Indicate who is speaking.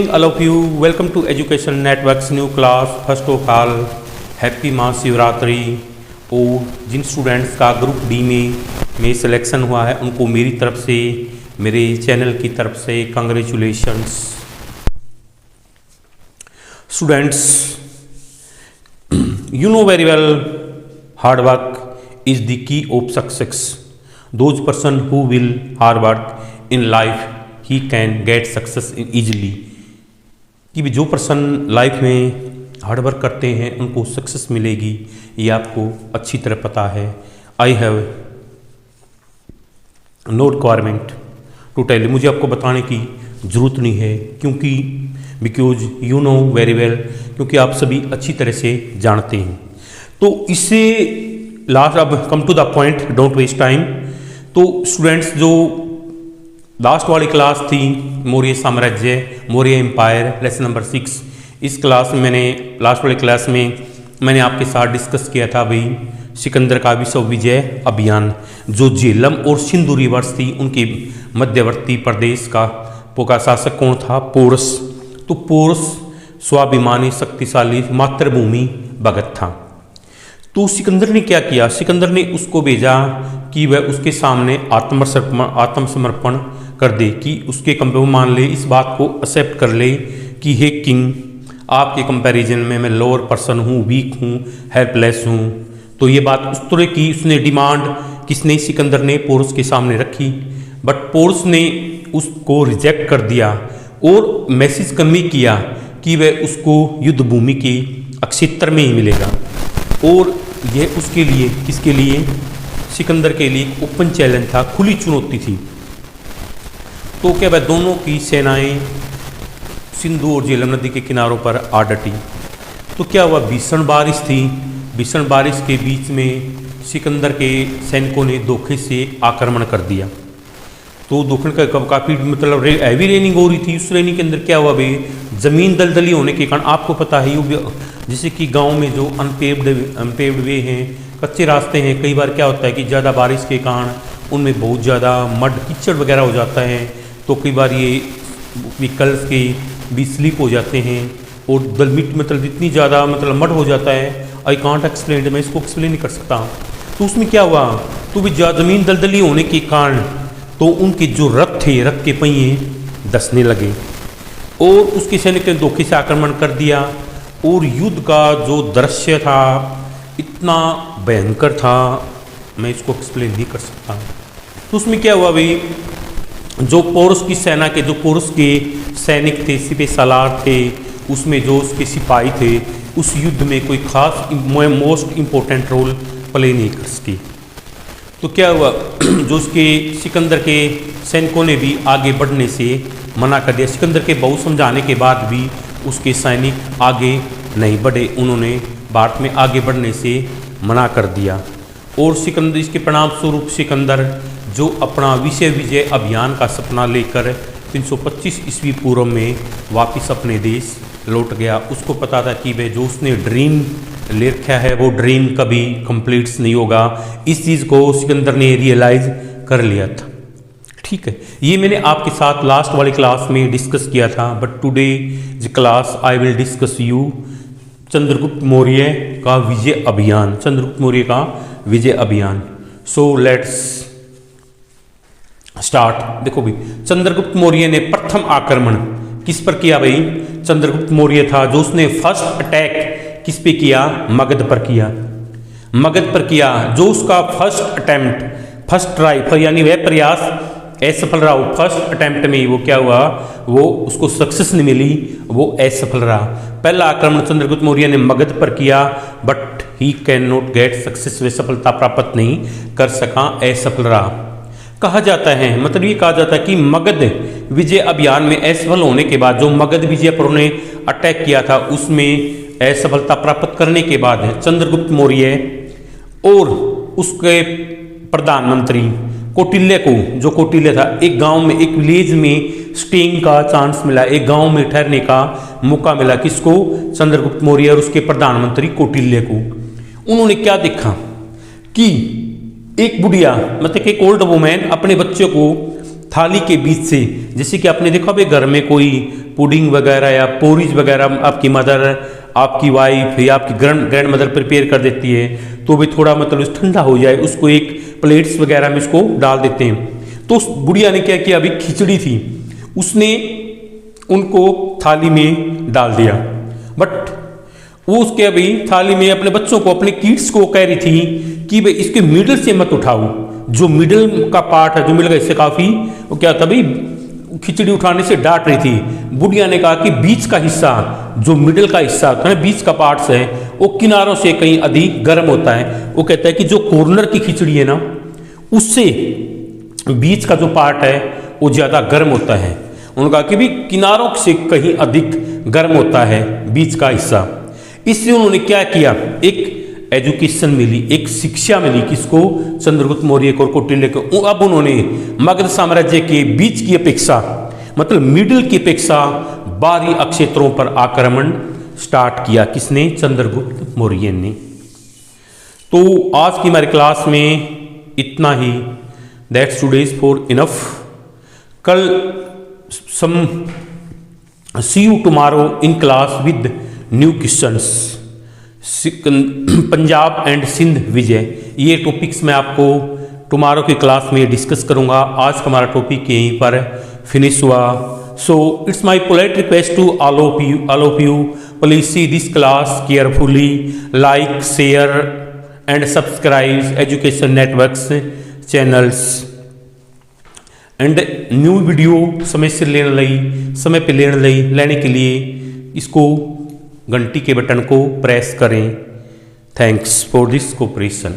Speaker 1: All of you, welcome to Education Network's new class. First of all, happy Mahashivratri. और जिन students का group D में selection हुआ है उनको मेरी तरफ से, मेरे चैनल की तरफ से congratulations. Students, you know very well, hard work is the key of success. Those person who will hard work in life, he can get success easily. कि जो पर्सन लाइफ में हार्ड वर्क करते हैं उनको success मिलेगी, ये आपको अच्छी तरह पता है। I have no requirement to tell, मुझे आपको बताने की ज़रूरत नहीं है, क्योंकि because you know very well, क्योंकि आप सभी अच्छी तरह से जानते हैं। तो इससे लास्ट, अब come to the point, don't waste time. तो स्टूडेंट्स, जो लास्ट वाली क्लास थी मौर्य साम्राज्य, मौर्य एम्पायर, लेसन नंबर 6, इस क्लास में लास्ट वाली क्लास में मैंने आपके साथ डिस्कस किया था भाई सिकंदर का विश्व विजय अभियान। जो झेलम और सिंधु रिवर्स थी उनके मध्यवर्ती प्रदेश का शासक कौन था? पोरस। तो पोरस स्वाभिमानी, शक्तिशाली, मातृभूमि भगत था। तो सिकंदर ने क्या किया? सिकंदर ने उसको भेजा कि वह उसके सामने आत्मसमर्पण कर दे, कि उसके मान ले, इस बात को एक्सेप्ट कर ले कि हे किंग, आपके कंपैरिजन में मैं लोअर पर्सन हूँ, वीक हूँ, हेल्पलेस हूँ। तो ये बात उस तरह की उसने डिमांड किसने? सिकंदर ने पोरस के सामने रखी। बट पोरस ने उसको रिजेक्ट कर दिया और मैसेज कन्वे किया कि वह उसको युद्ध भूमि के क्षेत्र में ही मिलेगा। और यह उसके लिए, किसके लिए? सिकंदर के लिए ओपन चैलेंज था, खुली चुनौती थी। तो क्या वह दोनों की सेनाएं सिंधु और झेलम नदी के किनारों पर आ डटी। तो क्या हुआ? भीषण बारिश थी। भीषण बारिश के बीच में सिकंदर के सैनिकों ने धोखे से आक्रमण कर दिया। तो धोखे का काफ़ी मतलब हैवी रेनिंग हो रही थी। उस रेनिंग के अंदर क्या हुआ भाई? ज़मीन दलदली होने के कारण, आपको पता है जैसे कि गांव में जो अनपेव्ड वे हैं, कच्चे रास्ते हैं, कई बार क्या होता है कि ज़्यादा बारिश के कारण उनमें बहुत ज़्यादा मड, कीचड़ वगैरह हो जाता है। तो कई बार ये व्हीकल्स के भी स्लिप हो जाते हैं और दलमिट मतलब इतनी ज़्यादा मतलब मड हो जाता है। आई कांट एक्सप्लेन, मैं इसको एक्सप्लेन नहीं कर सकता। तो उसमें क्या हुआ? तो भी ज़मीन दलदली होने के कारण तो उनके जो रथ थे, रथ के पहिए धंसने लगे और उसके सैनिक ने धोखे से आक्रमण कर दिया। और युद्ध का जो दृश्य था इतना भयंकर था, मैं इसको एक्सप्लेन नहीं कर सकता। तो उसमें क्या हुआ भाई? जो पोरस की सेना के, जो पोरस के सैनिक थे, सिपह सालार थे, उसमें जो उसके सिपाही थे, उस युद्ध में कोई खास मोस्ट इम्पोर्टेंट रोल प्ले नहीं कर सके। तो क्या हुआ? जो उसके सिकंदर के सैनिकों ने भी आगे बढ़ने से मना कर दिया। सिकंदर के बहुत समझाने के बाद भी उसके सैनिक आगे नहीं बढ़े, उन्होंने भारत में आगे बढ़ने से मना कर दिया। और सिकंदर, इसके परिणाम स्वरूप सिकंदर जो अपना विश्व विजय अभियान का सपना लेकर 325 ईस्वी पूर्व में वापस अपने देश लौट गया। उसको पता था कि वह जो उसने ड्रीम ले रखा है वो ड्रीम कभी कंप्लीट नहीं होगा। इस चीज़ को सिकंदर ने रियलाइज कर लिया था। ठीक है, ये मैंने आपके साथ लास्ट वाली क्लास में डिस्कस किया था। But today the class I will discuss you Chandragupta Maurya का विजय अभियान, चंद्रगुप्त मौर्य का विजय अभियान। So let's start. देखो भाई, चंद्रगुप्त मौर्य ने प्रथम आक्रमण किस पर किया भाई? चंद्रगुप्त मौर्य था जो उसने फर्स्ट अटैक किस पे किया? मगध पर किया। मगध पर किया। जो उसका फर्स्ट अटेम्प्ट, फर्स्ट ट्राई, यानी वह प्रयास असफल रहा। फर्स्ट अटेम्प्ट में वो क्या हुआ? वो उसको सक्सेस नहीं मिली, वो असफल रहा। पहला आक्रमण चंद्रगुप्त मौर्य ने मगध पर किया, but he can not get success, वे सफलता प्राप्त नहीं कर सका, असफल रहा। कहा जाता है, मतलब ये कहा जाता है कि मगध विजय अभियान में असफल होने के बाद, जो मगध विजय पर उन्होंने अटैक किया था, उसमें असफलता प्राप्त करने के बाद चंद्रगुप्त मौर्य और उसके प्रधानमंत्री कौटिल्य को, जो कौटिल्य था, एक गांव में, एक विलेज में स्टेइंग का चांस मिला, एक गांव में ठहरने का मौका मिला। किसको? चंद्रगुप्त मौर्य और उसके प्रधानमंत्री कौटिल्य को। उन्होंने क्या देखा कि एक बुढ़िया, मतलब एक ओल्ड वुमेन अपने बच्चों को थाली के बीच से, जैसे कि आपने देखा भाई घर में कोई पुडिंग वगैरह या पोरीज वगैरह आपकी मदर, आपकी वाइफ या आपकी ग्रैंड मदर प्रिपेयर कर देती है, तो भी थोड़ा मतलब ठंडा हो जाए उसको एक प्लेट्स वगैरह में इसको डाल देते हैं। तो उस बुढ़िया ने क्या किया, अभी खिचड़ी थी उसने उनको थाली में डाल दिया, बट वो उसके अभी थाली में अपने बच्चों को, अपने किड्स को कह रही थी कि भाई इसके मिडल से मत उठाओ, जो मिडल का पार्ट है, जो मिडल का इससे काफ़ी वो क्या था भाई, खिचड़ी उठाने से डांट रही थी। बुढ़िया ने कहा कि बीच का हिस्सा, जो मिडल का हिस्सा है, बीच का पार्ट्स है, वो किनारों से कहीं अधिक गर्म होता है। वो कहता है कि जो कॉर्नर की खिचड़ी है ना, उससे बीच का जो पार्ट है वो ज़्यादा गर्म होता है। उन्होंने कहा कि भी किनारों से कहीं अधिक गर्म होता है बीच का हिस्सा। इससे उन्होंने क्या किया, एक एजुकेशन मिली, एक शिक्षा मिली किसको, चंद्रगुप्त मौर्य को और कौटिल्य को। अब उन्होंने मगध साम्राज्य के बीच की अपेक्षा, मतलब मिडिल की अपेक्षा बाहरी क्षेत्रों पर आक्रमण स्टार्ट किया। किसने, चंद्रगुप्त मौर्य ने। तो आज की हमारी क्लास में इतना ही। That's today's for enough. कल see you tomorrow in class with new questions, Punjab and Sindh विजय, ये टॉपिक्स मैं आपको टुमारो की क्लास में डिस्कस करूंगा। आज का हमारा टॉपिक यहीं पर फिनिश हुआ। So it's my polite request to all of you please see this class carefully, like, share and subscribe education networks channels and new video समय से समय पे लेने के लिए इसको घंटी के बटन को प्रेस करें। Thanks for this cooperation.